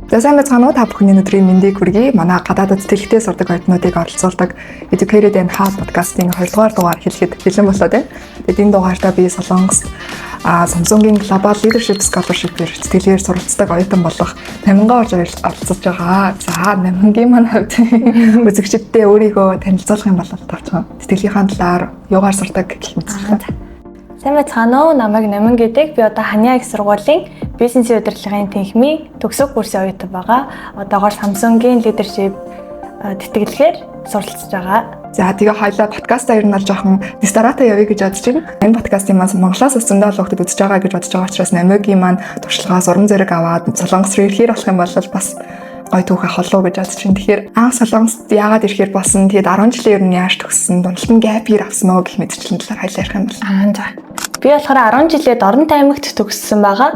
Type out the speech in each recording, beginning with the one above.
За сайн байцгаана уу та бүхний өдрийн мэндийг хүргэе. Манай гадаадд тэлхтээ сурдаг оюутнуудыг оролцуулдаг Educated and How podcast-ийн 2 дугаар дугаар хэлэхэд бэлэн болоо тийм. Тэгээд энэ дугаартаа би Солонгос Samsung-ийн Global Leadership Scholarship-ээр сэтгэлээр суралцдаг оюутан болох 8-гаа орж оролцож байгаа. За 8-гийн маань хувьд үзэгчдээ өөрийгөө танилцуулах юм бол тавчхан сэтгэлийнхаа талаар юугаар сурдаг гэх мэт. Сайн байцгаана уу? Намайг Намин гэдэг. Би одоо Хания их сургуулийн бизнесийн удирдлагын тэнхимийн төгсөг курсын оюутан байгаа. Одоогоор Samsung-ийн leadership тэтгэлгээр суралцж байгаа. За тэгээ хоёлаа подкастаа ер нь бол жоохон дистарата явъя гэж бодож байна. Энэ подкастын маань Монголоос зөндөө хүүхдүүд үзэж байгаа гэж бодож байгаа учраас Намигийн маань туршлагаас уран зориг аваад Солонгос руу ирэхээр болох юм бол бас гой түүх авах болов гэж бодож байна. Тэгэхээр анх Солонгост яагаад ирэхээр болсон? Тэгээд 10 жилийн ер нь яаж төгссөн? Дундалт нь gap year авсан уу гэх мэтчлэн талаар хоёлаа ярих юм бол. За. Би болохоор 10 жилээ Дорнот аймагт төгссөн байгаа.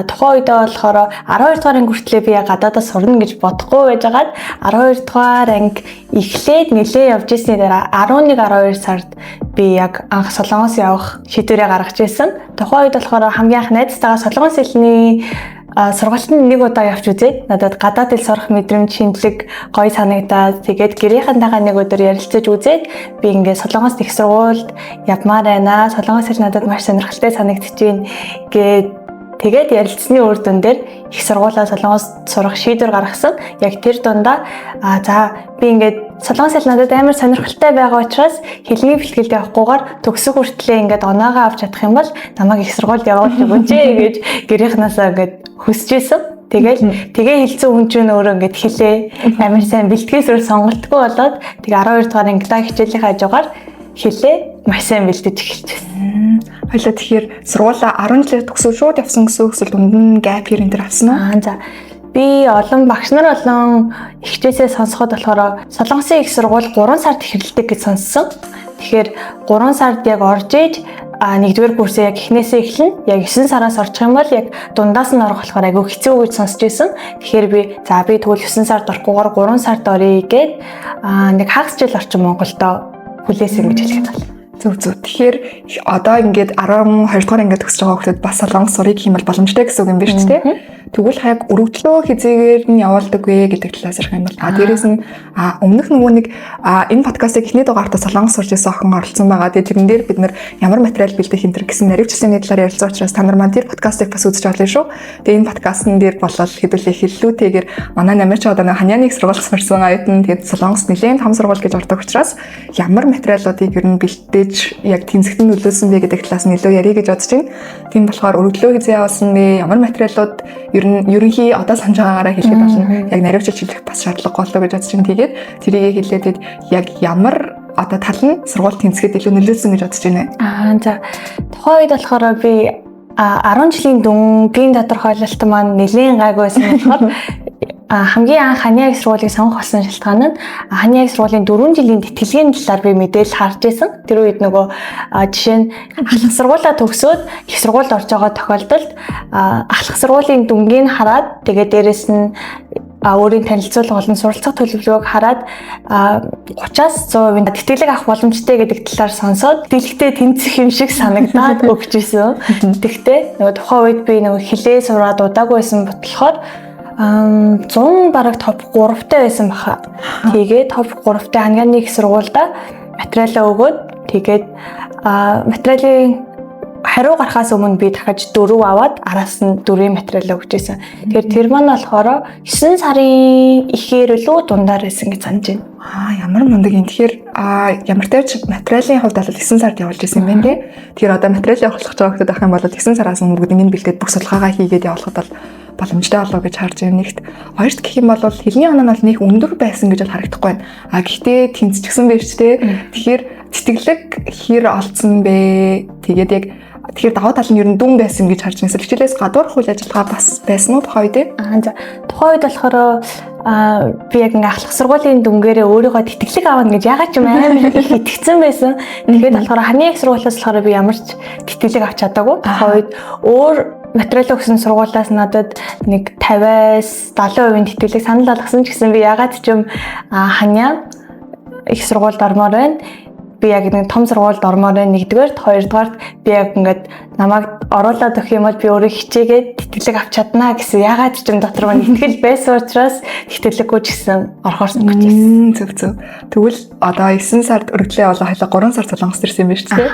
Тухайн үедээ болохоор 12 дугаар анги хүртлээр би гадаадаас сурна гэж бодохгүй байжгаад 12 дугаар анги эхлээд нэлээ явж ирсний дараа 11-12 сард би яг анх Солонгос явах шийдвэрээ гаргаж ирсэн. Тухайн үед болохоор хамгийн анх найзтайгаа Солонгос хэлний сургалтанд нэг удаа явж үзээд надад гадаад хэл сурах мэдрэмж шинэлэг гоё санагдаад тэгээд гэрийнхэнтэйгээ нэг өдөр ярилцаж үзээд би ингээд Солонгос их сургуульд явмаар байна. Солонгос хэл надад маш сонирхолтой санагдчихээн тэгээд ярилцсны үр дүн дээр их сургуулаа Солонгост сурах шийдвэр гаргасан. Яг тэр дундаа за би ингээд Солонгос хэл надад амар сонирхолтой байгаа учраас хэлний бэлтгэлд явахгүйгээр төгсөх хүртлээр ингээд оноогоо авч чадах юм бол намайг их сургуульд явуулж өгөөч гэж гэрийнхнаасаа ингээд хүсэжсэн. Тэгээ хэлсэн хүн чинь өөрөө ингээд хэлээ амар сайн бэлтгэс өөр сонголтгүй болоод тэгээ 12 дугаар ангидаа хичээлийн хажуугаар хэлээ маш сайн бэлдэж эхэлчихсэн. Хоёлаа тэгэхээр сургуулаа 10 жилээр төгсөв шууд явсан гэсэн үг эсвэл дунд нь gap year энэ төр авсан уу? За би олон багш нар болон ихчээсээ сонсоход болохоор Солонгосын их сургууль 3 сард эхэлдэг гэж сонссон. Тэгэхээр 3 сард яг орж иж нэгдүгээр курсээ яг эхнээсээ эхэлнэ. Яг 9 сараас орчих юм бол яг дундаас нь орох болохоор айгүй хэцүү гэж сонсч байсан. Тэгэхээр би тэгвэл 9 сард орохгүйгээр 3 сард оръё гэд нэг хагас жил орчим Монголдо хүлээсэн гэж хэлэх юм. Зөв. Тэгэхээр одоо ингээд 12 дугаар ангид төгсөж байгаа хүмүүс бас Солонгос сурыг хийх юм бол боломжтой гэсэн үг юм байна шүү дээ. Тэгвэл хаяг өргөдлөө хизээгээр нь явуулдаг вэ гэдэг талаас ярих юм бол дээрээс нь өмнөх нөгөө нэг энэ подкастыг эхний дугаартаа Солонгос сурж байсан охин оролцсон байгаа. Тэгээд тэрэн дээр бид нар ямар материал бэлдэх энэ гэсэн наривчлалын талаар ярилцсан учраас та нар маань тэр подкастыг бас үзэж олно шүү. Тэгээд энэ подкастн дээр болол хэдүүлээ хэллүүтэйгээр манай намайг ч одоо Ханяаны их сургууль сурсан оюутан тэгээд Солонгос нэлээд том сургууль гэж ордог учраас ямар материалуудыг ер нь бэлдээж яг тэнцэгт нь нөлөөсөн бэ гэдэг талаас нь илүү ярих гэж бодож байна. Тийм болохоор өргөдлөө хизээ явуулсан бэ? Ямар материалууд ерөнхий одоо санаж байгаагаараа хэлэхэд болно. Яг наривчилж хэлэх бас шаардлагагүй болоо гэж бодож байна. Тэгээд тэрийг хэлээд яг ямар одоо тал нь сургууль тэнцэхэд илүү нөлөөсөн гэж бодож байна. За тухайн үед болохоор би 10 жилийн дүнгийн тодорхойлолт маань нэлээд гайгүйсэн болохоор хамгийн анх Хания их сургуулийг сонгох болсон шалтгаан нь Хания их сургуулийн 4 жилийн тэтгэлгийн талаар би мэдээлэл харж байсан. Тэр үед нөгөө жишээ нь ахлах сургуулаа төгсөөд их сургуульд орж байгаа тохиолдолд ахлах сургуулийн дүнгийг хараад тэгээд дээрэс нь өөрийн танилцуулга болон суралцах төлөвлөгөөг хараад 30-аас 100% тэтгэлэг авах боломжтой гэдэг талаар сонсоод дэлгэцтэй тэнцэх юм шиг санагдаад өгчээсэн. Тэгтээ нөгөө тухайн үед би нөгөө хилээ сураад удаагүй байсан болохоор 100 бараг топ 3-тай байсан баха. Тэгээд топ 3-тай Ханяаны их сургуульда материалаа өгөөд тэгээд материалын хариу гарахаас өмнө би дахиж 4 аваад араас нь 4-ийн материалаа өгчээсэн. Тэгэхээр тэр маань болохоор 9 сарын ихээр лөө дундаар байсан гэж санаж байна. Ямар мундаг юм. Тэгэхээр ямар ч материалын хувьд бол 9 сард явуулж ирсэн юм байна те. Тэгэхээр одоо материал явуулах гэж байгаа хүмүүс ах юм бол 9 сараас өмнө бүгд ингэ бэлдээд бүх судалгаагаа хийгээд явуулахад бол боломжтой болоо гэж харж байна. Нэгт хоёрт гэх юм бол хэлний оноо нь бол нэг өндөр байсан гэж бол харагдахгүй байна. Гэхдээ тэнцчихсэн байж те. Тэгэхээр тэтгэлэг хэр олцсон бэ? Тэгээд яг тэгэхээр даваа тал нь ер нь дүн байсан гэж харж байна. Хичээлээс гадуурх үйл ажиллагаа бас байсан уу тухайн үед? За тухайн үед болохоор би яг ингээ ахлах сургуулийн дүнгээрээ өөрийгөө тэтгэлэг авна гэж ягаад ч юм амар их итгэцэн байсан. Тэгээд болохоор Хания их сургуулиас болохоор би ямар ч тэтгэлэг авч чадаагүй. Тухайн үед өөр материал өгсөн сургуулиас надад нэг 50-аас 70% тэтгэлэг санал болгосон ч гэсэн би ягаад ч юм Хания их сургуульд ормоор байна. Би яг нэг том сургуульд ормоор байна. Нэгдүгээрт, хоёрдугаарт би яг ингээд намайг оруулаад өгөх юм бол би өөрөө хичээгээд тэтгэлэг авч чаднаа гэсэн ягаад ч юм дотор маань итгэл байсан учраас тэтгэлэггүй ч гэсэн орохоор сонгож байсан. Зөв. Тэгвэл одоо 9 сард өргөдлөө болоо хайлаа 3 сар Солонгост ирсэн юм байна шүү дээ.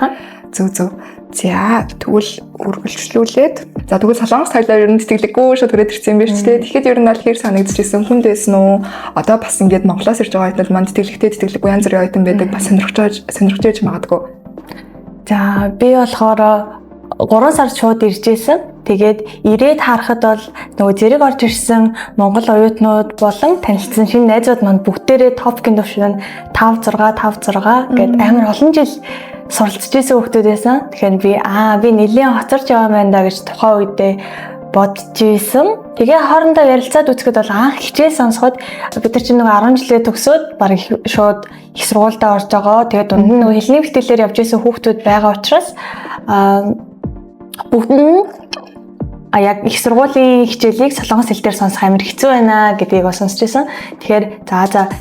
Зөв. За тэгвэл үргэлжлүүлээд тэгвэл Солонгост хайлаа ер нь тэтгэлэггүй шууд төрөөд ирсэн юм байна шүү дээ. Тэгэхэд ер нь бол хэр санагдчихсэн хүнд байсан уу? Одоо бас ингээд Монголоос ирж байгаа хүмүүс маань тэтгэлэггүй янз бүрийн оюутан байдаг бас сонирхож магадгүй. За би болохоор 3 сард шууд ирж исэн. Тэгээд ирээд харахад бол нөгөө зэрэг орж ирсэн монгол оюутнууд болон танилцсан шинэ найзууд маань бүгдээрээ топкийн төвшин 5 6 гээд амар олон жил суралцж исэн хүмүүс байсан. Тэгэхээр би нэлийн хоцорч яваа байна да гэж тухайн үедээ бодож исэн. Тэгээ хоорондоо ярилцаад үзэхэд бол анх хичээл сонсоход бид нар чинь нөгөө 10 жилээ төгсөөд баг шууд их сургуультай орж байгаа. Тэгээд дунд нь нөгөө хэлний бэлтгэлээр явж исэн хүүхдүүд байгаа учраас бүгд нь яг их сургуулийн хичээлийг солонгос хэл дээр сонсох амар хэцүү байна гэдгийг бас сонсч байсан. Тэгэхээр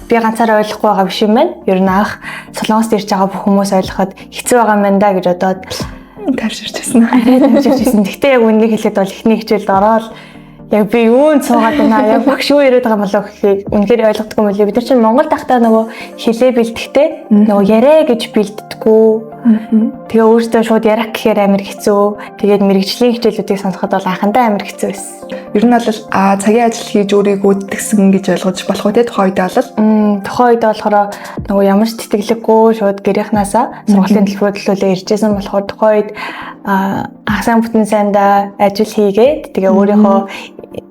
би ганцаараа ойлгохгүй байгаа биш юм байна. Ер нь анх солонгост ирж байгаа бүх хүмүүс ойлгоход хэцүү байгаа юм байна да гэж бодоод тавьширчсэн. Гэхдээ яг үннийг хэлэхэд бол эхний хичээлд ороод яг би юунд суугаад байна яг багш юу яриад байгаа юм болоо гэхийг үнэхээр ойлгохгүй юм лээ. Бид нар чинь Монгол тахтаа нөгөө хэлээ бэлтгэхдээ нөгөө яриа гэж бэлддэггүй. Тэгээ өөртөө шууд ярих гэхээр амар хэцүү. Тэгээд мэрэгжлийн хичээлүүдийг сонсоход бол анхандаа амар хэцүү байсан. Ер нь бол цагийн ажил хийж өөрийгөө тгсэн гэж ойлгож болох үү те тухайн үедээ бол тухайн үедээ болохоор нөгөө ямар ч тэтгэлэггүй шууд гэрийнхнаасаа сургуулийн төлөвлөлөө иржсэн болохоор тухайн үед хагас бүтэн сайндаа ажил хийгээд тэгээ өөрийнхөө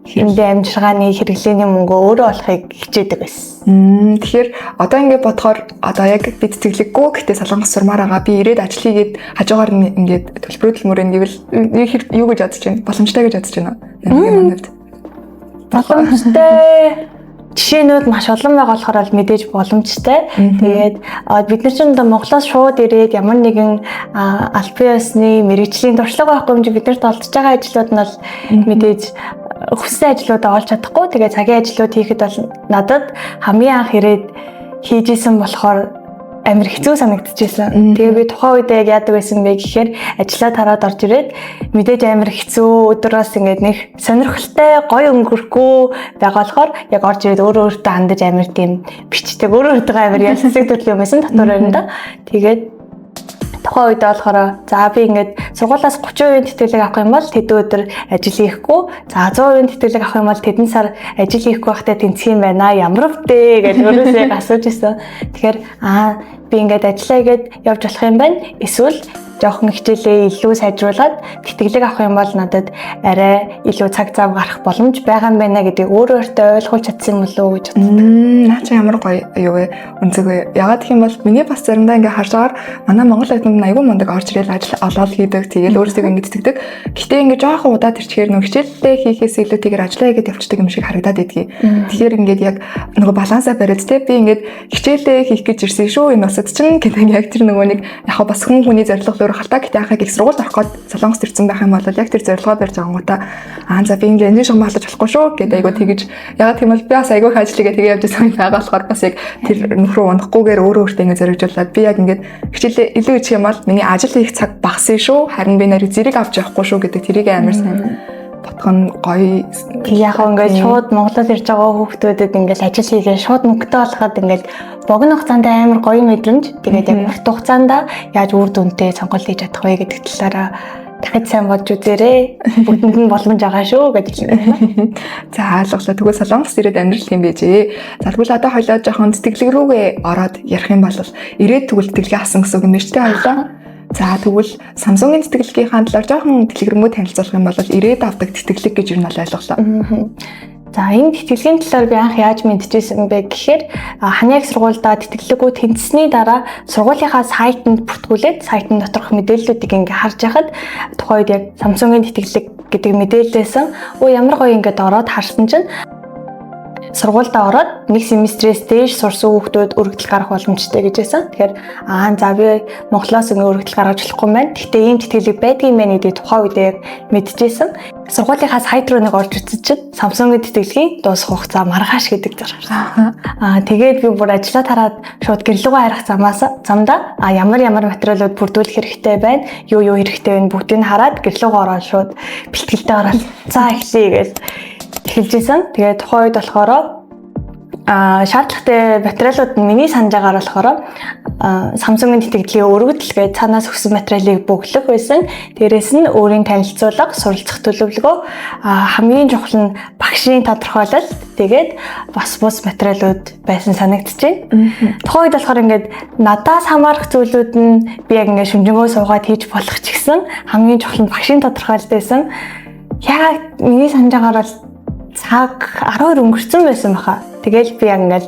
хэмдээ амжиргааны хэрэглээний мөнгөө өөрөө олохыг хичээдэг байсан. Тэгэхээр одоо ингээд бодохоор одоо яг би тэтгэлэггүй гэхдээ солонгос сурмаар байгаа. Би ирээд ажил хийгээд хажуугаар нь ингээд төлбөрөөр нэвэл юу гэж бодож байна? Боломжтой гэж бодож байна уу? Боломжтой жишээнүүд маш олон байгаа болохоор л мэдээж боломжтой. Тэгээд бид нар чинь Монголоос шууд ирээд ямар нэгэн албан ёсны мэрэгжлийн туршлага байхгүй юм чи биднэрт олдож байгаа ажлууд нь бол мэдээж хүссэн ажлуудаа олж чадахгүй. Тэгээд цагийн ажлууд хийхэд бол надад хамгийн анх ирээд хийж исэн болохоор амар хэцүү санагдчихсэн. Тэгээ би тухайн үедээ яг яадаг байсан бэ гэхээр ажиллаа тараад орж ирээд мэдээж амар хэцүү өдрөөс ингээд нэг сонирхолтой гоё өнгөрөхгүй байгаа болохоор яг орж ирээд өөртөө хандаж амар тийм бичдэг өөртөө амар ялцдаг төрлийн юм байсан дотор байранда. Тэгээд тухайн үед болохоор би ингээд сургуулаас 30% тэтгэлэг авах юм бол тэдэн өдөр ажил хийхгүй. 100% тэтгэлэг авах юм бол тэдэн сар ажил хийхгүй байхдаа тэнцэх юм байна. Ямар вдэ гэж өөрөөсөө асууж исэн. Тэгэхээр би ингээд ажиллаа гээд явж болох юм байна. Эсвэл жоохон хичээлээ илүү сайжруулад тэтгэлэг авах юм бол надад арай илүү цаг зав гарах боломж байгаа юм байна гэдгийг өөрөөртөө ойлгуулж чадсан юм болов уу гэж боддог. Наа чи ямар гоё юу вэ? Үнцэг вэ? Ягаад гэх юм бол миний бас заримдаа ингээ харж байгаа манай монгол хүмүүс айгүй мундаг орж ирэл ажил олоод хийдэг. Тэгээл өөрсдөө ингээ тэтгдэг. Гэтэ ингээ жоохон удаад ирчихээр нөгөө хичээлээ хийхээс илүү тийгэр ажиллаа хийгээд явчихдаг юм шиг харагдаад идэгий. Тэгэхээр ингээд яг нөгөө балансаа бариад те би ингээд хичээлээ хийх гэж ирсэн шүү. Энэ босод чинь гэдэг яг тэр нөгөө нэг яг бас хүн хүний зорилго халтаа гэхдээ анхаа их сургуульд орох гээд солонгост ирсэн байх юм бол яг тэр зорилгоо барьж байгаа гутаа за би энэ шугам хаалж болохгүй шүү гэдэг айгу тэгэж ягаад гэвэл би бас айгу ажлыгээ тэгээ явж байсан байгаа болохоор бас яг тэр нөхрөө унахгүйгээр өөртөө ингэ зоригжуулаад би яг ингээд хичээлээ илүү их юм бол миний ажил хийх цаг багсан шүү харин би нарыг зэрэг авч явахгүй шүү гэдэг тэрийг амар сайн бодох нь гоё. Яг ингээд шууд Монголд ирж байгаа хүүхдүүдэд ингээд ажил хийгээ шууд мөнгөтэй болоход ингээд богино хугацаанд амар гоё мэдрэмж. Тэгээд яг урт хугацаанд яаж үр дүнтэй сонголт хийж чадах вэ гэдэг талаараа дахиж сайн бодж үзээрэй. Бүгдэнд нь боломж байгаа шүү гэж хэлсэн. За ойлголоо. Тэгвэл солонгост ирээд амьдрал юм байжээ. За тэгвэл одоо хоёлоо жоохон тэтгэлэг рүүгээ ороод ярих юм бол ирээд тэгвэл тэтгэлгээ авсан гэсэн үг юм байна шүү дээ хоёлоо. За тэгвэл Samsung-ийн тэтгэлгийнхаа талаар жоохон дэлгэрэнгүй танилцуулах юм бол ирээд авдаг тэтгэлэг гэж юу нь ойлголоо. За энэ тэтгэлгийн талаар би анх яаж мэдчихсэн бэ гэхээр ханиаг сургуульдаа тэтгэлэггүй тэнцсэний дараа сургуулийнхаа сайтанд бүртгүүлээд сайтын доторх мэдээллүүдийг ингээ харж яхад тухайн үед яг Samsung-ийн тэтгэлэг гэдэг мэдээлэлсэн. Ямар гоё ингээд ороод харсан чинь сургуультай ороод нэг семестрээс дээш сурсан хүүхдүүд өргөдөл гарах боломжтой гэж байсан. Тэгэхээр за би Монголоос өргөдөл гаргаж болохгүй юм байна. Гэхдээ ийм тэтгэлэг байдгийн байна гэдгийг тухайн үед яг мэдчихсэн. Сургуулийнхаас хайд руу нэг орж үзсэн чинь Samsung-ийн тэтгэлгийн дуусах хугацаа маргааш гэдэг зарчсан. Тэгээд би бүр ажлаа тараад шууд гэрлүүгөө харах замдаа ямар материалууд бүрдүүлэх хэрэгтэй байна, юу хэрэгтэй байна бүгдийг нь хараад гэрлүүгөө ороод шууд бэлтгэлдээ ороод за эхлэе гэж хэлжсэн. Тэгээд тухайн үед болохоор шаардлагатай материалууд нь миний санаж байгаагаар болохоор Samsung-ийн тэтгэлгийн өргөдөл гэж цаанаас өгсөн материалыг бөглөх байсан. Дээрээс нь өөрийн танилцуулга, суралцах төлөвлөгөө, хамгийн чухал нь багшийн тодорхойлолт, тэгээд бас бус материалууд байсан санагдчихэв. Тухайн үед болохоор ингээд надаас хамаарах зүйлүүд нь би яг ингээд шүнжэнгөө суугаад хийж болох ч гэсэн хамгийн чухал нь багшийн тодорхойлолт байсан. Яг миний санаж байгаагаар бол цаг 12 өнгөрцөн байсан баха. Тэгэл би яг ингээд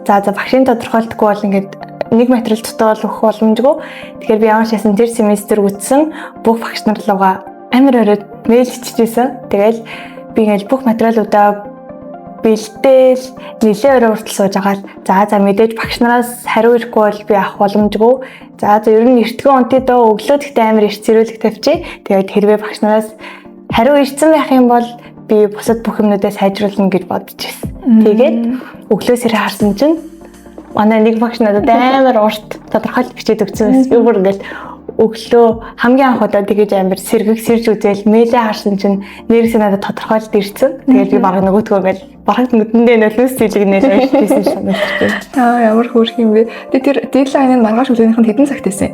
за багшийн тодорхойлтгүй бол ингээд нэг материал дотоод өгөх боломжгүй. Тэгэхээр би ямар ч ясан тэр семестр үтсэн бүх багш нар руугаа амар оройд мэйл бичижсэн. Тэгэл би ингээд бүх материалуудаа бэлдээл нэлээ орой хүртэл сууж байгаа. За мэдээж багш нараас хариу ирэхгүй бол би авах боломжгүй. За ер нь эртгэн унтидоо өглөө тэгтээ амар эрт зэрүүлэг тавьчих. Тэгээд хэрвээ багш нараас хариу ирсэн байх юм бол би бусад бүх юмнуудаа сайжруулна гэж бодож байсан. Тэгээд өглөөс ирээ харсан чинь манай нэг багш надад амар урт тодорхойлт бичээд өгсөн байсан. Би бүр ингээд өглөө хамгийн анх удаа тэгэж амар сэрж үзээл мэйлээ харсан чинь нэрээс надад тодорхойлт ирсэн. Тэгээд би баг нөгөөдгөө ингээд бараг нүдэндээ нөлөөс зилгнээр авчихсан санагдаж байна. Ямар хөөрх юм бэ? Тэр дедлайныг маргааш өглөөнийх нь хэдэн цагт байсан?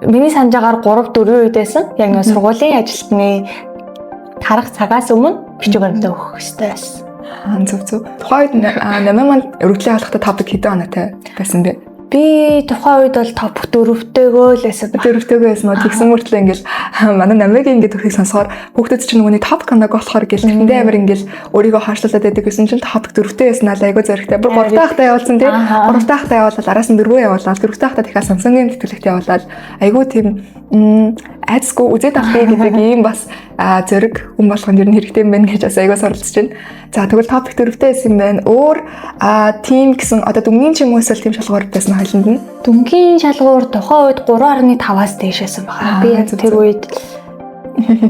Миний санаж байгаагаар 3-4 үед байсан. Яг нэг сургуулийн ажилтны тарах цагаас өмнө бичиг баримтаа өгөх хэрэгтэй байсан. Зөв. Тухайн үед 8 манд өргөдлийн хаалгата топик хэдэн оноотой байсан бэ? Би тухайн үед бол топ 4-төөгөө л байсан. 4-төөгөө байсан уу? Тэгсэн мөртлөө ингээл манай намайгийн ингээд төгсгийг сонсохоор хүүхдүүд чинь нөгөөний топ канаг болохоор гэл тэрэндээ амар ингээл өөрийгөө хаашлуулад байдаг гэсэн чинь топ 4-тэй байсан аа айгуу зөрөгтэй. Бүр 3 таахтай явуулсан тий. 3 таахтай явуулаад араас нь 4 явуулаад 4 таахтай дахиад Samsung-ийн тэтгэлэгт явуулаад айгуу тийм айцгүй үзээд авах гэдэг ийм бас зөрөг хүн болгонд ер нь хэрэгтэй юм байна гэж бас айгуу суралцж байна. За тэгвэл топ 4-тэй байсан юм байна. Өөр тим гэсэн одоо дүнгийн ч юм уу эсвэл тим шалгуур байсан хайланд нь. Дүнгийн шалгуур тухайн үед 3.5-аас дээш байсан баха. Би яг тэр үед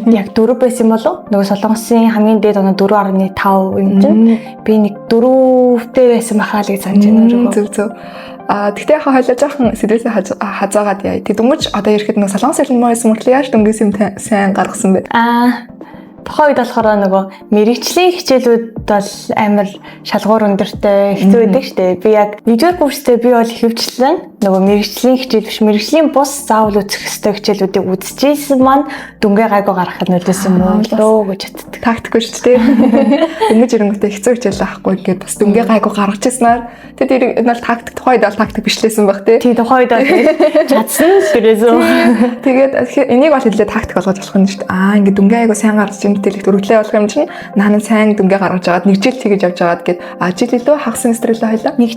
яг 4 байсан болов. Нөгөө Солонгосын хамгийн дээд оноо 4.5 юм чинь. Би нэг 4-тэй байсан баха л гэж санаж байна. Зөв. Тэгтээ хойлоо жоохон сэдвээсээ хазаагаад яа. Тэг дүнгийн одоо ирэхэд нэг Солонгос хэлний байсан мөртлөө яаж дүнгээс юм сайн гаргасан бэ? Тухайн үед болохоор нөгөө мэрэгжлийн хичээлүүд бол амар шалгуур өндөртэй хэцүү байдаг шүү дээ. Би яг 1-р курстэй би бол ихэвчлэн нөгөө мэрэгжлийн хичээл биш мэрэгжлийн бус заавал үзэх ёстой хичээлүүдийг үзчихсэн маань дүнгээ гайгүй гаргахад нөлөөсөн юм уу гэж боддог. Тактикгүй шүү дээ. Дөнгөж ирэнгүүтээ хэцүү хичээл авахгүй ингээд бас дүнгээ гайгүй гаргачихснаар тэр энэ бол тактик тухайн үед бол тактик бишлээсэн баг тий. Тухайн үед бол чадсан тэрээсөө. Тэгээд энийг бол хэлээ тактик болгож болох юм шүү дээ. Ингээд дүнгээ айгуу сайн гаргаж мэдээлэлт өргөлөө болох юм чинь нааны сайн дүнгээ гаргаж агаад нэг жил тэгэж явж агаад гээд жил илүү хагас семестр илүү хойлоо нэг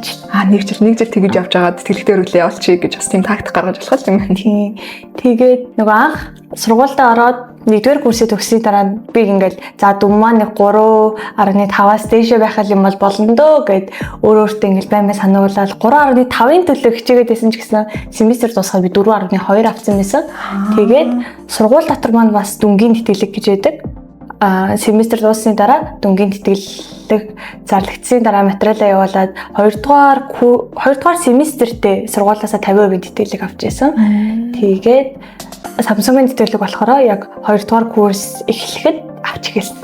жил тэгэж явж агаад тэтгэлэгтээ өргөлөө явуулчих гэж бас тийм тактик гаргаж болох юм байна. Тэгээд нөгөө анх сургуультай ороод 1-р курсыг төгсөхийн дараа би ингээл за дүн маань нэг 3.5-аас дээшээ байх юм бол болно дөө гэд өөртөө ингээл баймаа сануулаад 3.5-ын төлөө хичээгээд байсан ч гэсэн семестр дуусгаад би 4.2 авсан байсан. Тэгээд сургууль дотор маань бас дүнгийн тэтгэлэг гэж байдаг. Семестр дууссаны дараа дүнгийн тэтгэлэг зарлагдсны дараа материалаа явуулаад 2-р семестртээ сургуулиасаа 50% тэтгэлэг авч байсан. Тэгээд Samsung-ийн тэтгэлэг болохоор яг 2-р курс эхлэхэд авч эхэлсэн.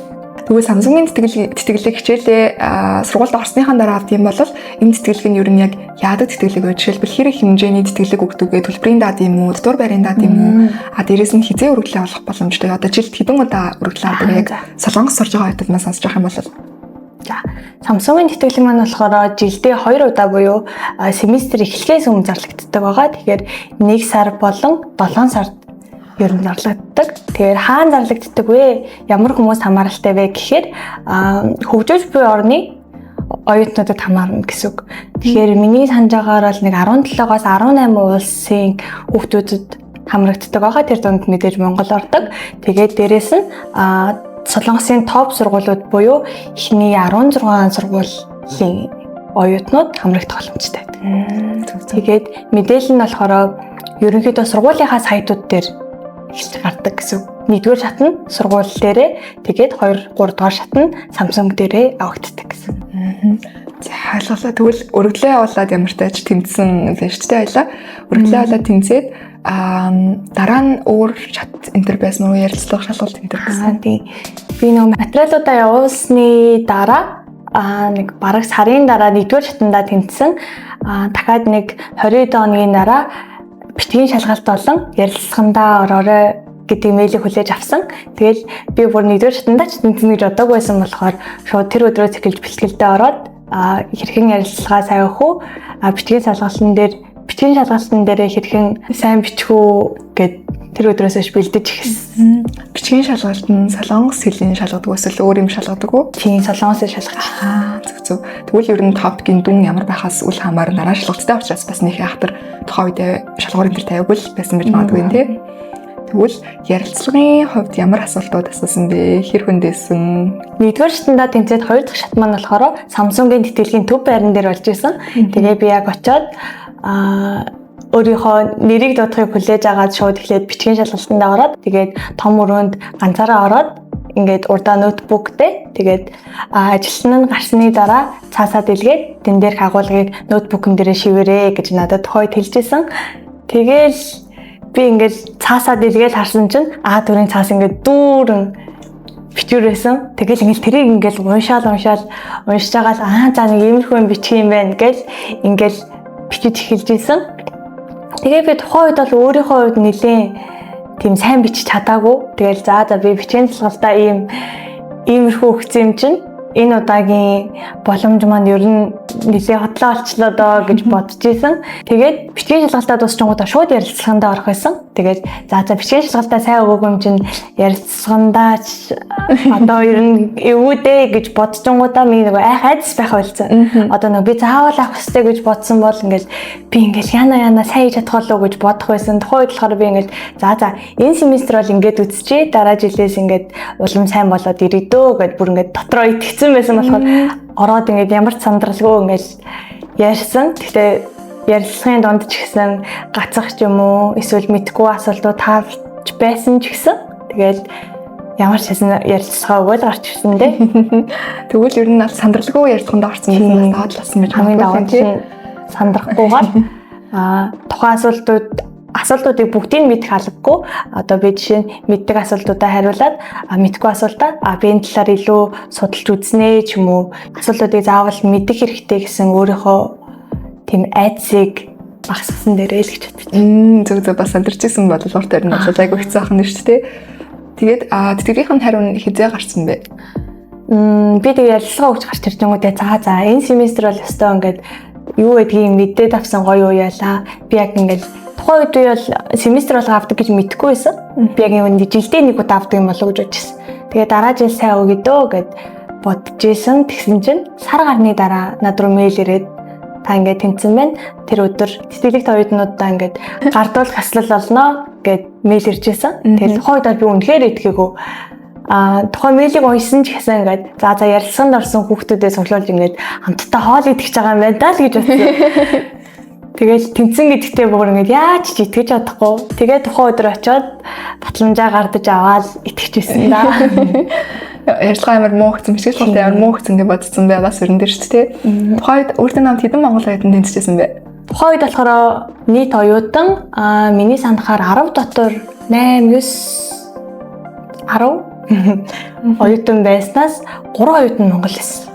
Тэгвэл Samsung-ийн тэтгэлэг хичээлээ сургуульд орсныхаа дараа авд юм бол энэ тэтгэлэг нь ер нь яг яадаг тэтгэлэг вэ? Жишээлбэл хэрэг хэмжээний тэтгэлэг өгдөггээ төлбөрийн даад юм уу, дотор байрын даад юм уу? Дээрээс нь хизээ өргөлөө авах боломжтой. Одоо жилд хэдэн удаа өргөлөө авдаг яг Солонгос сурж байгаа хүмүүс маань сонсож байгаа юм бол за Samsung-ийн тэтгэлэг маань болохоор жилдээ 2 удаа буюу семестр эхлэхээс өмнө зарлагддаг байгаа. Тэгэхээр 1 сар болон 7 сард ер нь зарлагддаг. Тэгэхээр хаана зарлагддаг вэ? Ямар хүмүүс хамааралтай вэ гэхээр хөгжиж буй орны оюутнуудад хамаарна гэсэн үг. Тэгэхээр миний санаж байгаагаар бол нэг 17-аас 18 улсын хүүхдүүдэд хамрагддаг байгаа. Тэр дунд мэдээж Монгол ордог. Тэгээд дээрэс нь Солонгосын топ сургуулиуд буюу эхний 16 сургуулийн оюутнууд хамрагдах боломжтой. Тэгээд мэдээлэл нь болохоор ерөнхийдөө сургуулийнхаа сайтууд дээр эхэлж гардаг гэсэн. Нэгдүгээр шат нь сургууль дээрээ, тэгээд 2, 3 дугаар шат нь Samsung дээрээ авагддаг гэсэн. За ойлголоо. Тэгвэл өргөлөө явуулаад ямар ч тач тэмцсэн байж тээ аялаа. Өргөлөө явуулаад тэмцээд дараа нь өөр шат энтер байсан уу, ярилцлага шалгалт энтер байсан. Тийм. Би нэг материалуудаа явуулсны дараа нэг бараг сарын дараа 1-р шатандаа тэмцсэн. Дахиад нэг 20 оны дараа битгий шалгалт болон ярилцлагандаа ороорой гэдэг мэйлийг хүлээж авсан. Тэгэл би бүр 1-р шатандаа ч тэмцэнэ гэж бодоагүй байсан болохоор шууд тэр өдрөөс эхэлж бэлтгэлдээ ороод хэрхэн ярилцлага сайн өгөх үү? Битгий шалгалтын дээр хэрхэн сайн бичих үү гэд тэр өдрөөс бэлдэж эхэлсэн. Бичгийн шалгалт нь солонгос хэлний шалгадаг эсвэл өөр юм шалгадаг уу? Тийм, солонгосоор шалгадаг. Зөв. Тэгвэл ер нь топикийн дүн ямар байхаас үл хамааран дараа шалгалттай учраас бас нэг ахтар тухайн үед шалгуур энэ төр тавиагүй л байсан гэж магадгүй нэ. Тэгвэл ярилцлагын хувьд ямар асуултууд асуусан бэ? Хэр хүндээсэн? 1-р шатандаа тэмцээд 2 дахь шат маань болохоор Samsung-ийн тэтгэлгийн төв байран дээр болж исэн. Тэгээ би яг очиод өөрийнхөө нэрийг дуудахыг хүлээж агаад шууд эхлээд бичгийн шалгалтандаа ороод тэгээд том өрөөнд ганцаараа ороод ингээд урдаа ноутбуктэй тэгээд ажилтан нь гарсны дараа цаасаа дэлгээд тэн дээрх агуулгыг ноутбукн дээрээ шивэрээ гэж надад тухайд хэлжсэн. Тэгээл би ингээд цаасаа дэлгээд харсан чинь А4-ийн цаас ингээд дүүрэн бичвэрсэн. Тэгэл ингээд тэрийг ингээд уншаал уншиж байгаа л за нэг иймэрхүү юм бичих юм байна гэж ингээд бичиж эхэлжсэн. Тэгээ би тухайн үед бол өөрийнхөө хувьд нэлээд тийм сайн бичиж чадаагүй. Тэгэл за би бичгийн шалгалтаа иймэрхүү өгсөн юм чинь энэ удаагийн боломж маань ер нь нэлээд хотлоо олчлоо доо гэж бодож исэн. Тэгээд бичгийн шалгалтаа дуусчихгоодаа шууд ярилцлагандаа орох байсан. Тэгээд за бичгийн шалгалтаа сайн өгөөгүй юм чинь ярилцлагандаа одоо ер нь эвүүдээ гэж бодчихгоодаа минь нөгөө айц байх байлцсан. Одоо нөгөө би заавал авах хэрэгтэй гэж бодсон бол ингээл би ингээл яна сайн хийж чадах болов уу гэж бодох байсан. Тухайн үед болохоор би ингээл за энэ семестр бол ингээд үтсчээ дараа жилээс ингээд улам сайн болоод ирээдөө гэд бүр ингээд дотроо итгэсэн байсан болохоор ороод ингээд ямар ч сандралгүй ингээд ярьсан. Гэхдээ ярилцлагын донд ч гэсэн гацах ч юм уу эсвэл мэдгүй асуултууд таарч байсан ч гэсэн тэгээд ямар ч хэсэн ярилцлага өгөөл гарч ирсэн дээ. Тэгвэл ер нь сандралгүй ярилцлаганд орсон гэсэн бас доотлсон гэж хамгийн сандрахгүйгээр тухайн асуултуудыг бүгдийг мэдэх албагүй. Одоо би жишээ нь мэддэг асуултуудаа хариулаад мэдгүй асуултаа би энэ талаар илүү судалж үзнэ ч юм уу асуултуудыг заавал мэдэх хэрэгтэй гэсэн өөрийнхөө тийм айдсыг багасгасан дээрээ л гэж бодчих. Зөв бас сандарчсэн бол урт өрн бол айгүй хэцүү ахна шүү дээ. Тэгээд тэтгэврийн хариу хизээ гарсан бэ? Би тэгээ ярилцлага өгч гарч ирж байгаа юм. За энэ семестр бол өстой ингээд юу гэдгийг мэдээд авсан гоё юу яалаа. Би яг ингээд тухайн үед би бол семестр болго авдаг гэж мэдэхгүй байсан. Би яг энэ жилдээ нэг удаа авдаг юм болов гэж бодчихсон. Тэгээ дараа жил сайн өгье дөө гэд бодож исэн. Тэгсэн чинь сар гарны дараа над руу мэйл ирээд та ингээд тэмцэн байна. Тэр өдөр тэтгэлэгт оюутнуудаа ингээд гардуулах хаслал олноо гэд мэйл ирж исэн. Тэгээд тухайн үед би үнэхээр итгээгүй. Тухайн мэйлийг уншсан ч гэсэн ингээд за ярилцлаганд орсон хүүхдүүдээ цуглуулж ингээд хамтдаа хоол идэх гэж байгаа юм байна даа л гэж бодсон. Тэгэл тэмцэн гэдэгтээ бүр ингээд яаж ч итгэж чадахгүй. Тэгээд тухайн өдөр очиод батламжаа гардаж аваад итгэжсэн да. Ярилцлага амар муу хэцэн биш л амар муу хэцэн гэж бодсон бай бас өрн дээр шүү дээ. Тухайд өөртөө намд хэдэн монгол оюутан тэнцэжсэн бэ? Тухайн үед болохоор нийт оюутан миний санахаар 10 дотор 8 9 10 оюутан байснаас 3 оюутан монгол байсан.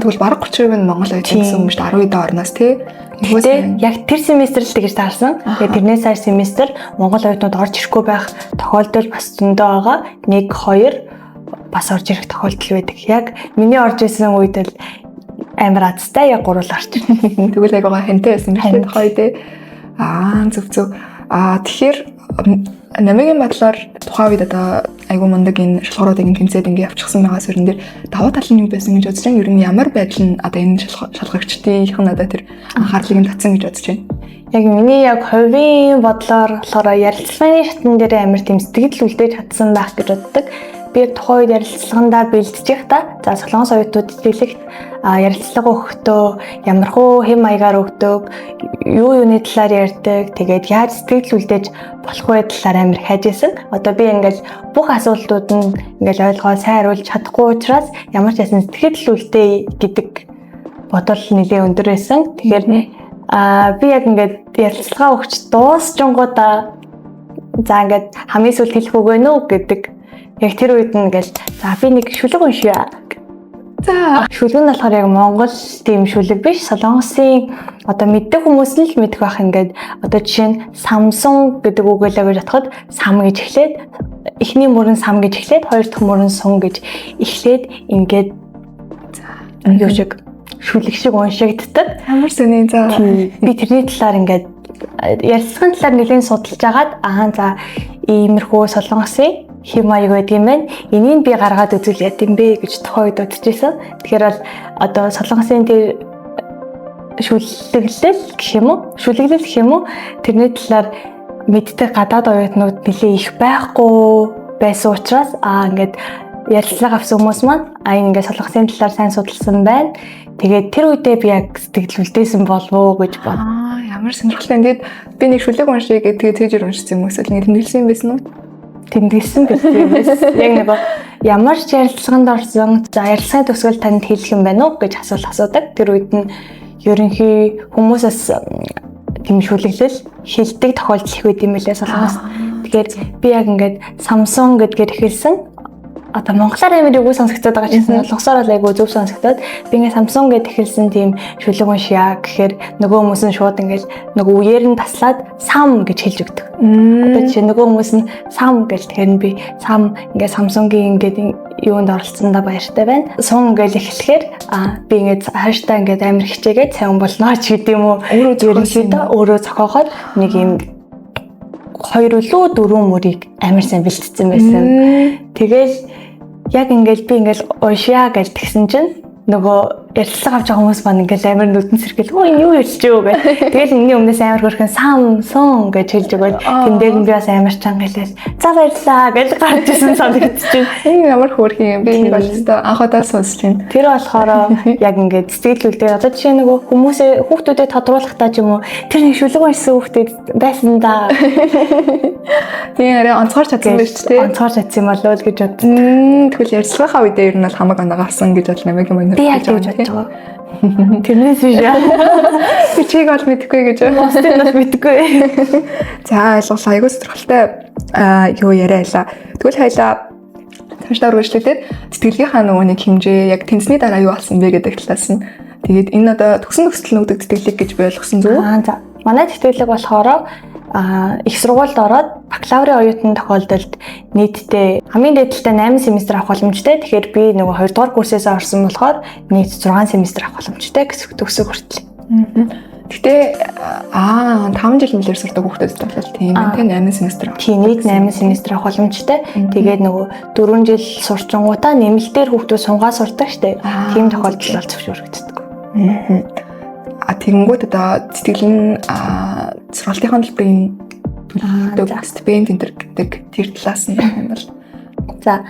Тэгвэл бараг 30% нь монгол оюутан гэсэн юм шүү дээ 12 орноос тий. Тэгвэл яг тэр семестр л тэгж таарсан. Тэгээд тэрнээс хойш семестр монгол оюутнууд орж ирэхгүй байх тохиолдол бас зөндөө байгаа. 1 2 бас орж ирэх тохиолдол байдаг. Яг миний орж исэн үед л амар азтай яг 3 л орж ирсэн. Тэгвэл яг гоо хэнтэй байсан биш үү тухай дээ. Зөв. Тэгэхээр намайгийн бодлоор тухайн үед одоо айгуу мундаг энэ шалгууруудыг тэмцээд ингэ явчихсан байгаа сүрэн дээр давуу тал нь юу байсан гэж бодож байна. Ер нь ямар байдал нь одоо энэ шалгагчдын надад тэр анхаарлыг нь татсан гэж бодож байна. Яг миний яг хувийн бодлоор болохоор ярилцлагын шатн дээр амар тийм сэтгэл үлдээж чадсан байх гэж боддог. би тухайн үед ярилцлагандаа бэлдэж та за Солонгос оюутнууд итгэлэгт ярилцлага өгөхдөө ямархуу хэм маягаар өгдөг, юуны талаар ярьдаг, тэгээд яаж сэтгэл үлдээж болох вэ талаар амар хайжсэн. Одоо би ингээл бүх асуултууд нь ингээл ойлгоо сайн хариулж чадахгүй учраас ямар ч ясан сэтгэл үлдээ гэдэг бодол нэлээ өндөр байсан. Тэгэхээр би яг ингээд ярилцлага өгч дуусчингуудаа за ингээд хамгийн сүүлд хэлэх үг вэ нүү гэдэг. Яг тэр үед нь ингээл за би нэг шүлэг уншия. За шүлэг нь болохоор яг Монгол тийм шүлэг биш. Солонгосын одоо мэддэг хүмүүс нь л мэдэх байх. Ингээд одоо жишээ нь Samsung гэдэг үгээлээ гэж бодоход сам гэж эхлээд эхний мөрөн сам гэж эхлээд хоёр дахь мөрөн сун гэж эхлээд ингээд юу шиг шүлэг шиг уншигддаг. Ямар сони за би тэрний талаар ингээд ярилцлагын талаар нэлээд судалж агаад за иймэрхүү Солонгосын хэм маяг байдаг юм байна. Энийг би гаргаад үзүүл яд юм бэ гэж тухайн үед бодчихсон. Тэгэхээр бол одоо Солонгосын тэр шүлэглэл гэх юм уу? Тэрний талаар мэддэг гадаад оюутнууд нэлээ их байхгүй байсан учраас ингээд ярилцлага авсан хүмүүс маань ингээд Солонгосын талаар сайн судалсан байна. Тэгээд тэр үедээ би яг сэтгэл үлдээсэн болов уу гэж бод. Ямар сонирхолтой. Тэгэд би нэг шүлэг уншия гэдэг тэгж уншсан юм эсвэл нэг тэмдэглэсэн байсан уу? Тэмдэглэсэн байсан. Яг нэг ямар ч ярилцлаганд орсон. За ярилцлагын төгсгөл танд хэлэх юм байна уу гэж асуудаг. Тэр үед нь ерөнхий хүмүүсээс тийм шүлэглэл хилдэг тохиолдол их байд юм лээ Солонгос. Тэгэхээр би яг ингээд Samsung гэдгээр эхэлсэн. Одоо монголоор амар үгүй сонсогдоод байгаа ч гэсэн солонгосоор л айгүй зөв сонсогдоод би ингээ Samsung гэдээ эхэлсэн тийм шүлэг уншия гэхээр нөгөө хүмүүс нь шууд ингээл нөгөө үеэр нь таслаад сам гэж хэлж өгдөг. Одоо жишээ нөгөө хүмүүс нь сам гэж тэгэхээр би сам ингээ Samsung-ийн ингээд юунд оролцсондоо баяртай байна. Сун гэж эхлэхээр би ингээ хааштай ингээ амар хичээгээд сайн болно ч гэдэг юм уу. Өөрөө зохиогоод нэг юм 2 үлээ 4 мөрийг амар сайн бэлтцсэн байсан. Тэгэл яг ингээл би ингээл уншия гэж тэгсэн чинь нөгөө ярилцлага авч байгаа хүмүүс маань ингээл амар нүдэн сэргэл өө энэ юу ярьж юу гэх. Тэгэл энэний өмнөөс амар хөрхэн Samsung гэж хэлж өгөөд тэн дээр нь би бас амар чанга хэлээс за баярлаа гэж гарч ирсэн санагдчихэв. Энэ ямар хөрхэн юм би энэ бол өстой анхудаа сонсч байна. Тэр болохоор яг ингээд сэтгэл үлдээ. Одоо жишээ нөгөө хүүхдүүдэд тодруулахдаа ч юм уу тэр нэг шүлэг уншсан хүүхдүүд байсан да. Тийм арай онцгой чадсан байж тээ. Онцгой чадсан болов л гэж бодсон. Тэгвэл ярилцлагынхаа үедээ ер нь бол хамаг оноо гарсан гэж бол намайг юм би яг гэж бодож байгаа. Тэрнээс биш яа. Би чиг бол мэдэхгүй гэж байна. Мостын бол мэдэхгүй. За ойлголоо. Айгуу сонирхолтой юу яриалаа. Тэгвэл хоёлаа цаашдаа үргэлжлүүлээд сэтгэлгийнхаа нөгөө нэг хэмжээ яг тэнцний дараа юу болсон бэ гэдэг талаас нь тэгээд энэ одоо төгсөл нөгдөг тэтгэлэг гэж би ойлгосон зүг. За манай тэтгэлэг болохоор их сургуульд ороод бакалаврын оюутны тохиолдолд нийтдээ хамгийн дээдэлтэй 8 семестр авах боломжтой. Тэгэхээр би нөгөө 2 дугаар курсээс орсон болохоор нийт 6 семестр авах боломжтой гэсэн төгсөг хүртэл. Гэтэ 5 жил мөлөөр сурдаг хүүхдүүд бол тийм 8 семестр. Тийм нийт 8 семестр авах боломжтой. Тэгээд нөгөө 4 жил сурчингуудаа нэмэлтээр хүүхдүүд сунгаа сурдаг штэ. Тийм тохиолдол бол зөвшөөрөгддөг. Тэгэнгүүт одоо сэтгэл нь сургалтын төлбөрийн төлөвлөлт стипенд гэдэг тэр талаас нь юм бол. За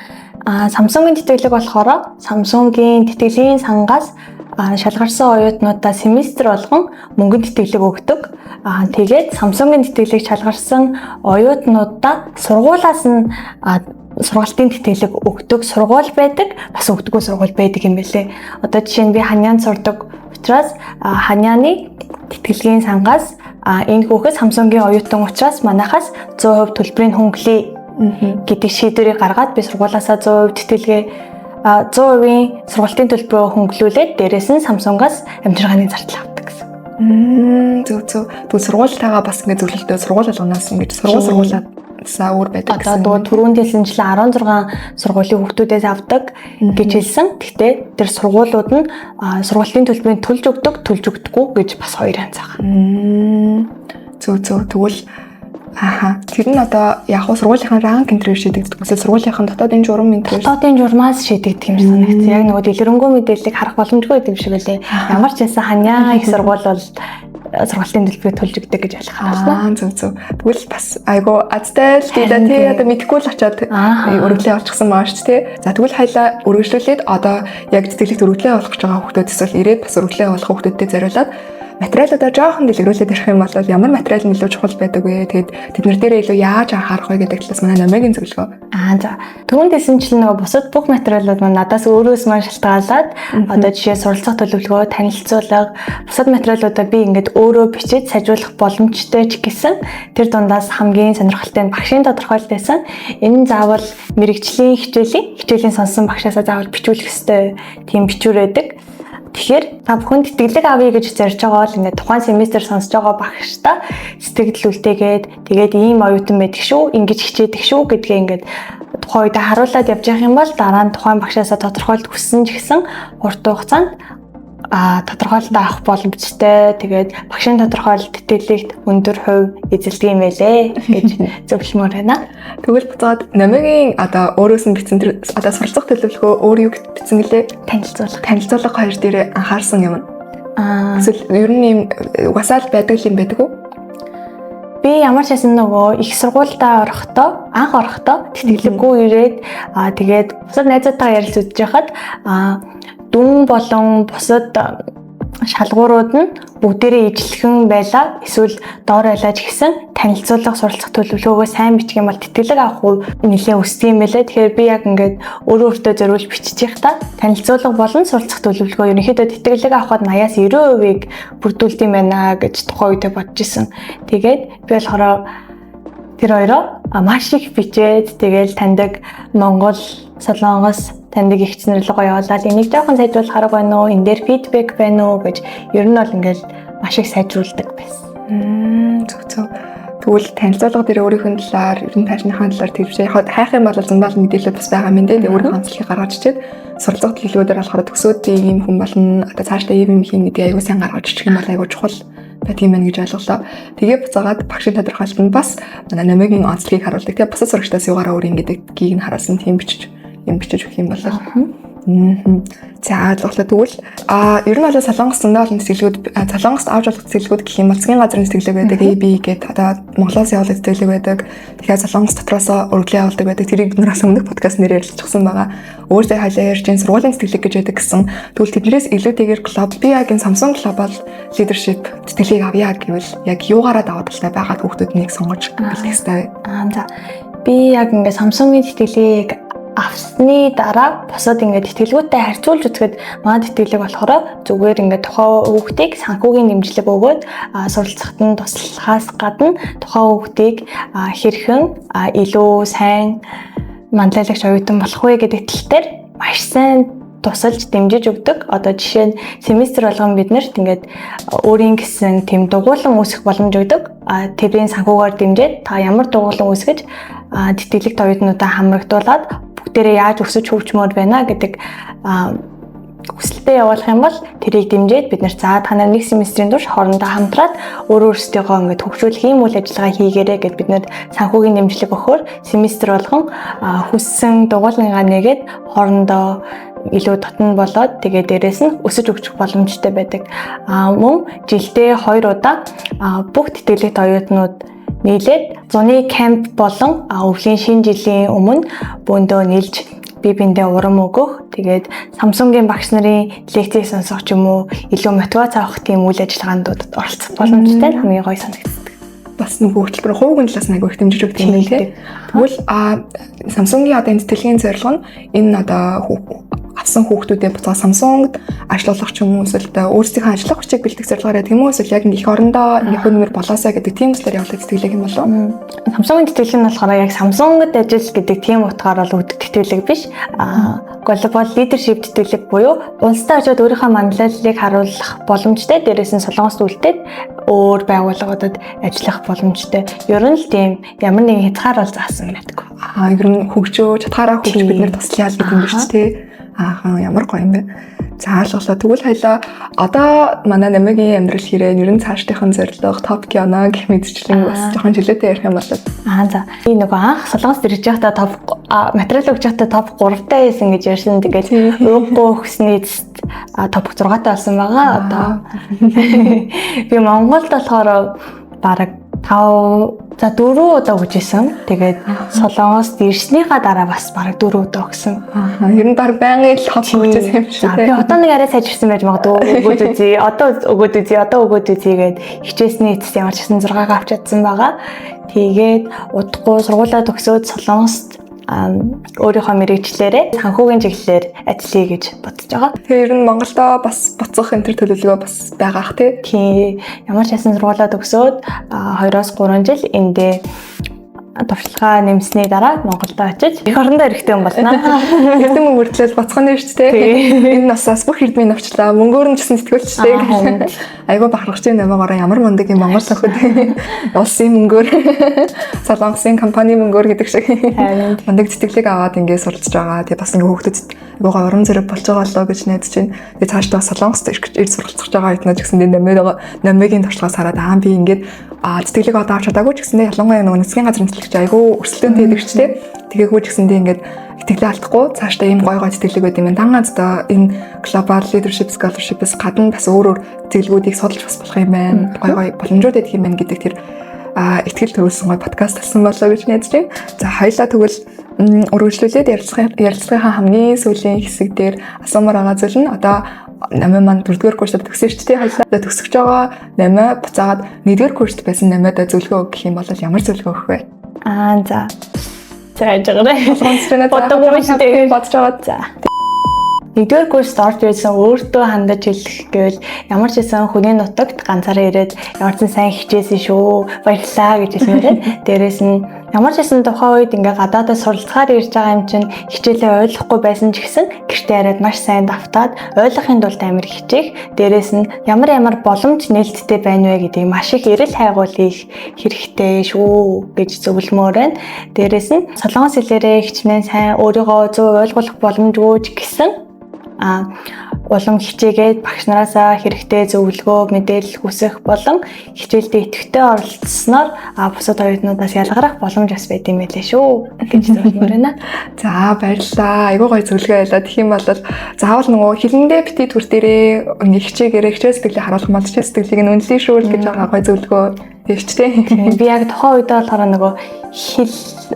Samsung-ийн тэтгэлэг болохоор Samsung-ийн тэтгэлийн сангаас шалгарсан оюутнуудаа семестр болгон мөнгөнд тэтгэлэг өгдөг. Тэгээд Samsung-ийн тэтгэлэг шалгарсан оюутнуудаа сургуулаас нь сургалтын тэтгэлэг өгдөг сургууль байдаг, бас өгдөггүй сургууль байдаг юм байлээ. Одоо жишээ нь би Ханяанд сурдаг учраас Ханяаны тэтгэлгийн сангаас энэ хүүхэд Samsung-ийн оюутан учраас манайхаас 100% төлбөрийн хөнгөлөе гэдэг шийдвэрийг гаргаад би сургуулаасаа 100% тэтгэлгээ 100%-ийн сургалтын төлбөрөө хөнгөлүүлээд дээрээс нь Samsung-аас амжиргааны зардал авдаг гэсэн. Зөв. Тэгвэл сургуультайгаа бас ингэ зөвлөлтөө сургууль болгоноос ингэж сургуулиудаа өөр байдаг гэсэн. Одоо түрүүнд хэлсэнчлэн 16 сургуулийн хүүхдүүдээс авдаг гэж хэлсэн. Гэхдээ тэр сургуулиуд нь сургалтын төлбөрийг төлж өгдөггүй гэж бас хоёр янз байгаа. Зөв. Тэгвэл тэр нь одоо яг хуу сургуулийнхаа ранк энтрээр шийдэгддэг. Эсвэл сургуулийнхаа дотоодын журам энтрээр. Дотоодын журмаас шийдэгдэх юм санагдсан. Яг нөгөө дэлгэрэнгүй мэдээллийг харах боломжгүй гэдэг юм шиг байлээ. Ямар ч байсан Ханяа их сургууль бол сургалтын төлбөрийг төлж өгдөг гэж ойлгох байна. Зөв. Тэгвэл бас айгу азтай л тий одоо мэдхгүй л очиод өргөлөө олчихсан маш тий. За тэгвэл хоёлаа өргөжлүүлээд одоо яг тэтгэлэгт өргөлөө олох гэж байгаа хүүхдүүд эсвэл ирээд бас өргөлөө олох хүүхдүүдэд зориулаад материалуудаа жоохон дэлгэрүүлээд ирэх юм бол ямар материал нь илүү чухал байдаг вэ? Тэгээд тэднэр дээрээ илүү яаж анхаарах вэ гэдэг талаас манай номигийн зөвлөгөө. За. Түүнд хэлсэнчлэн нөгөө бусад бүх материалууд маань надаас өөрөөс маань шалтгаалаад одоо жишээ суралцах төлөвлөгөө, танилцуулга, бусад материалуудаа би ингээд өөрөө бичиж сайжруулах боломжтой ч гэсэн тэр дундаас хамгийн сонирхолтой нь багшийн тодорхойлт байсан. Энэ заавал мэрэгжлийн хичээлийн сонсон багшаасаа заавал бичүүлэх ёстой тийм бичвэр байдаг. Тэгэхээр та бүхэн тэтгэлэг авъя гэж зорж байгаа бол ингээд тухайн семестр сонсож байгаа багштай сэтгэл үлдээгээд тэгээд ийм оюутан байдаг шүү, ингэж хичээдэг шүү гэдгээ ингээд тухайн үедээ харуулад явж явах юм бол дараа нь тухайн багшаасаа тодорхойлт хүссэн ч гэсэн урт хугацаанд тодорхойлолт авах боломжтой. Тэгээд багшийн тодорхойлолт тэтгэлэгт өндөр хувь эзэлдэг юм байлээ гэж зөвлөмөр байна. Тэгвэл буцаад номигийн одоо өөрөөс нь бичсэн тэр одоо суралцах төлөвлөгөө өөр юу бичсэн гэлээ? Танилцуулга хоёр дээр анхаарсан юм. Эсвэл ер нь юм угасаал байдаг юм байдаг уу? Би ямар ч байсан нөгөө их сургуультай анх орохдоо тэтгэлэггүй ирээд тэгээд бусад найзуудтайгаа ярилцж байхад дүн болон бусад шалгуурууд нь бүгдээрээ ижлэхэн байлаа. Эсвэл доор байлаа ч гэсэн танилцуулга суралцах төлөвлөгөөгөө сайн бичих юм бол тэтгэлэг авах уу нэлээд өсдөг юм байлээ. Тэгэхээр би яг ингээд өөртөө зориулж бичиж та танилцуулга болон суралцах төлөвлөгөө ерөнхийдөө тэтгэлэг авахад 80-90%-ийг бүрдүүлдэг юм байна гэж тухайн үедээ бодож исэн. Тэгээд би болохоор тэр хоёроо маш их бичээд тэгэл таньдаг Монгол, Солонгос таньдаг их чинэр рүү явуулаад энийг жоохон сайжруулах арга байна уу? Энэ дээр фидбек байна уу гэж ер нь бол ингээл маш их сайжруулдаг байсан. Зөв. Тэгвэл танилцуулга дээр өөрийнхөө талаар, ер нь таашныхаа талаар тэгвшээ хайх юм бол зундаа мэдээлэл бас байгаа юм дээ. Өөрийнхөө онцлогийг гаргаж ичээд суралцах төлөвлөгөөр болохоор төгсөөд ийм хүн болно. Одоо цаашдаа ийм юм хийн гэдгийг аягүй сайн гаргаж ичих юм бол аягүй чухал байдаг юм байна гэж ойлголоо. Тэгээ буцаагаад багшийн тодорхойлолт нь бас манай номигийн онцлогийг харуулдаг. Тэгээ бусад сурагчдаас юугаараа өөр ингэдэггийг нь харуулсан тийм бичиж өгөх юм болоо. За ойлголоо. Тэгвэл ер нь бол Солонгос зөндөө олон тэтгэлгүүд Солонгост авч болох тэтгэлгүүд гэх юм бол засгийн газрын тэтгэлэг байдаг. AB гэдэг одоо Монголоос явуулах тэтгэлэг байдаг. Тэгэхээр Солонгос дотроос өргөлөө явуулдаг байдаг. Тэрийг бид нараас өмнөх подкаст нэрээр ярьчихсан байгаа. Өөрсдөө хайлаа ярьж ин сургуулийн тэтгэлэг гэж байдаг гэсэн. Тэгвэл тэднээс илүүтэйгээр би яг энэ Samsung Global Leadership тэтгэлгийг авъя гэвэл яг юугаараа даваад талтай байгаад хүүхдүүд нэг сонгож бэлдэх хэрэгтэй. За би яг ингээд Samsung-ийн тэтгэлгийг авсны дараа босоод ингээд тэтгэлгүүтээ харьцуулж үзэхэд манай тэтгэлэг болохоор зүгээр ингээд тухайн хүүхдийг санхүүгийн дэмжлэг өгөөд суралцахад нь туслахаас гадна тухайн хүүхдийг хэрхэн илүү сайн манлайлагч оюутан болох вэ гэдэг тал дээр маш сайн тусалж дэмжиж өгдөг. Одоо жишээ нь семестр болгон биднэрт ингээд өөрийн гэсэн тэм дугуулan үүсгэх боломж өгдөг. Тэрийн санхүүгээр дэмжиж та ямар дугуулan үүсгэж тэтгэлэгт оюутнуудаа хамрагдуулаад бүгдээрээ яаж өсөж хөгжмөр байна гэдэг хүсэлтэд явуулах юм бол тэрийг дэмжиж бид нар та нар нэг семестрийн турш хоорондоо хамтраад өөрсдийгөө ингээд хөгжүүлэх юм үйл ажиллагаа хийгээрэй гэд бид нар санхүүгийн дэмжлэг өгөхөөр семестр болгон хүссэн дугуулангаа нэгээд хоорондоо илүү татна болоод тэгээ дээрэс нь өсөж өгчих боломжтой байдаг. Мөн жилдээ 2 удаа бүх тэтгэлэгт оюутнууд нийлээд зуны камп болон өвлийн шинэ жилийн өмнө бөөндөө нийлж бие биендээ урам өгөх. Тэгээд Samsung-ийн багш нарын лекцийг сонсох ч юм уу илүү мотивац авах тийм үйл ажиллагаанд оролцох боломжтой хамгийн гоё санагддаг. Бас нөгөө хөтөлбөр хувийн талаас нь агуулх дэмжиж өгдөг юм лээ. Тэгвэл Samsung-ийн одоо энэ тэтгэлгийн зорилго нь энэ одоо авсан хүүхдүүдэд буцаа Samsung-д ажиллах ч юм уу эсвэл өөрсдийнхөө ажиллах хүчийг бэлтгэх зорилгоор тийм үү эсвэл яг их орондоо хөнөмөр болоосаа гэдэг тийм зүйлээр явуулах тэтгэлэг юм болов уу? Samsung-ийн тэтгэлэг нь болохоор яг Samsung-д ажил гэдэг тийм утгаараа л өгдөг тэтгэлэг биш. Global Leadership тэтгэлэг буюу улстай очиод өөрийнхөө манлайллыг харуулах боломжтой. Дээрээс нь Солонгост үлдээд өөр байгууллагуудад ажиллах боломжтой. Ер нь л тийм ямар нэгэн хязгаар бол заасан байдаг. Ер нь хөгжөө чадхаараа хөгж бид нэр туслая л гэдэг юм биш үү? Ямар гоё юм бэ. За ойлголоо. Тэгвэл хоёлаа одоо манай намигийн амьдрал хэрэг ер нь цаашдынхан зорилго топ кино гэх мэтчлэн бас жоохон жилээтэй ярих юм болоод. За. Би нөгөө анх Солонгост ирж байхдаа топ материал өгч байхдаа топ 3-тай байсан гэж ярьсан. Тэгээд өөхгүй өгсний эцэст топ 6-тай болсон байгаа. Одоо би Монголд болохоор бараг 4 удаа өгчээсэн. Тэгээд Солонгост ирснийхаа дараа бас бараг 4 удаа өгсөн. Ер нь баг байнгын топ өгчээсэн юм шиг тийм. Би одоо нэг арай сайжирсан байж магадгүй. Өгөөд үзье. Одоо өгөөд үзье гэд хичээсний эцэст ямар ч гэсэн 6-г авч чадсан байгаа. Тэгээд удахгүй сургуулаа төгсөөд Солонгост өөрийнхөө мэрэгчлэрээ санхүүгийн чиглэлээр ажиллая гэж бодож байгаа. Тэгээ ер нь Монголдо бас буцах энэ төр төлөвлөгөө бас байгаа ах тий. Ямар ч ясан сургуулаа төгсөөд 2-3 жил эндээ туршлагаа нэмсний дараа Монголд очиж эх орондоо эрэхтэй юм болно. Эрдэм мөнгөрлөл боцгоно шүү дээ. Энэ насаас бүх эрдмийн авчлаа. Мөнгөөр нь ч гэсэн сэтгүүлчтэй. Айгуу бахархаж байна намайгаар ямар мундаг юм Монгол охид. Улсын мөнгөөр Солонгосын компани мөнгөөр гэдэг шиг мундаг сэтгэлийг аваад ингээд суралцж байгаа. Тэгээ бас ингээд хүүхдүүд айгуугаа урам зориг болж байгаа болоо гэж найдаж байна. Тэгээ цааш та Солонгост ирж суралцах байгаа хэднэ ч гэсэн намигийн туршлагаас хараад би ингээд сэтгэлийг одоо авч чадаагүй ч гэсэндээ ялангуяа нөгөө засгийн газрын сэтгэлч айгүй өрсөлдөөнтэй гэдэг ч тийм. Тэгээгүү ч гэсэндээ ингээд итгэлээ алдахгүй цаашдаа ийм гой сэтгэлэг байд юм. Дангааз одоо энэ Global Leadership Scholarship-с гадна бас өөр сэтгэлгүүдийг судалж бас болох юм байна. Гой боломжууд байдаг юм байна гэдэг тэр итгэл төрүүлсэн гой подкаст болсон болоо гэж найдаж байна. За хоёлаа тэгвэл өргөжлүүлээд ярилцлагынхаа хамгийн сүүлийн хэсэг дээр асуумаар байгаа зүйл нь одоо 8 маань 4-р курсд төгсөн шүү дээ. Хоёлаа төгсөж байгаа 8 буцаагаад 1-р курст байсан 8-аад зөвлөгөө өгөх юм бол ямар зөвлөгөө өгөх вэ? За. Цааш жагараа. Бодож байгаа. За. 1-р курст орж ирсэн өөртөө хандаж хэлэх гэвэл ямар ч байсан хүний нутагт ганцаараа ирээд ямар ч сайн хичээсэн шүү. Баярлалаа гэж хэлмээрээ. Дээрээс нь ямар ч байсан тухайн үед ингээ гадаадаас суралцахаар ирж байгаа юм чинь хичээлээ ойлгохгүй байсан ч гэсэн гэртээ хараад маш сайн давтаад ойлгохын тулд амар хичээх. Дээрээс нь ямар боломж нээлттэй байна вэ гэдгийг маш их эрэл хайгуулах хэрэгтэй шүү гэж зөвлөмөр байна. Дээрээс нь солонгос хэлээрээ хичнээн сайн өөрийгөө зөв ойлгох боломжгүй ч гэсэн улам хичээгээд багш нараасаа хэрэгтэй зөвлөгөө мэдээлэл хүсэх болон хичээлдээ идэвхтэй оролцсноор бусад оюутнуудаас ялгарах боломж бас байд юм байлээ шүү гэж зөвлөмөр байна. За баярлалаа. Айгуу гоё зөвлөгөө байлаа. Тэгэх юм бол заавал нөгөө хилэндээ бити төр дээрээ ингээ хичээгээрээ хичээл сэтгэлээ харуулах мал хичээл сэтгэлийг нь үнэлээ шүү гэж байгаа гоё зөвлөгөө тэгчтэй. Би яг тухайн үед болохоор нөгөө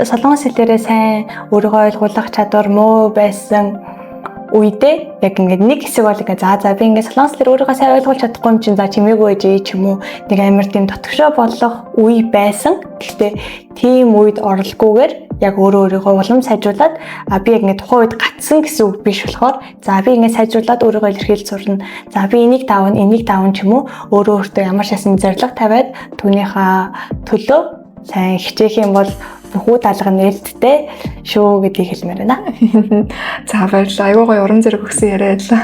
солонгос хэлээрээ сайн өөрийгөө ойлгуулах чадвар муу байсан үедээ яг ингээд нэг хэсэг бол ингээд за би ингээд солонгос хэлээр өөрийгөө сайн ойлгуулж чадахгүй юм чинь за чимээгүй ээж ч юм уу нэг амар тийм дотгошоо болох үе байсан. Гэхдээ тийм үед орлоггүйгээр яг өөрийгөө улам сайжруулад би яг ингээд тухайн үед гацсан гэсэн үг биш болохоор за би ингээд сайжруулад өөрийгөө илэрхийлж сурна. За би энийг давна ч юм уу өөртөө ямар шасан зорилго тавиад түүнийхээ төлөө сайн хичээх юм бол бүхүүд алга нээлттэй шүү гэдгийг хэлмээр байна. За баярлалаа. Айгуу гоё урам зориг өгсөн яриа байлаа.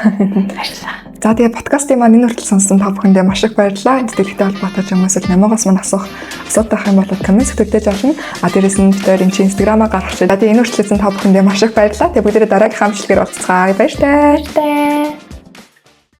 Баярлалаа. За тэгээ подкастын маань энэ хүртэл сонссон та бүхэндээ маш их баярлалаа. Сэтгэлтэй холбоотой юм эсвэл намайгаас мань асуулт байх юм бол комент сэтгэлдэж олно. Дээрээс нь дээр энэ Instagram-аа гаргачих. За тэгээ энэ хүртэл та бүхэндээ маш их баярлалаа. Тэгээ бүгдээрээ дараагийн хамтлагаар уулзцгаая. Баярлалаа.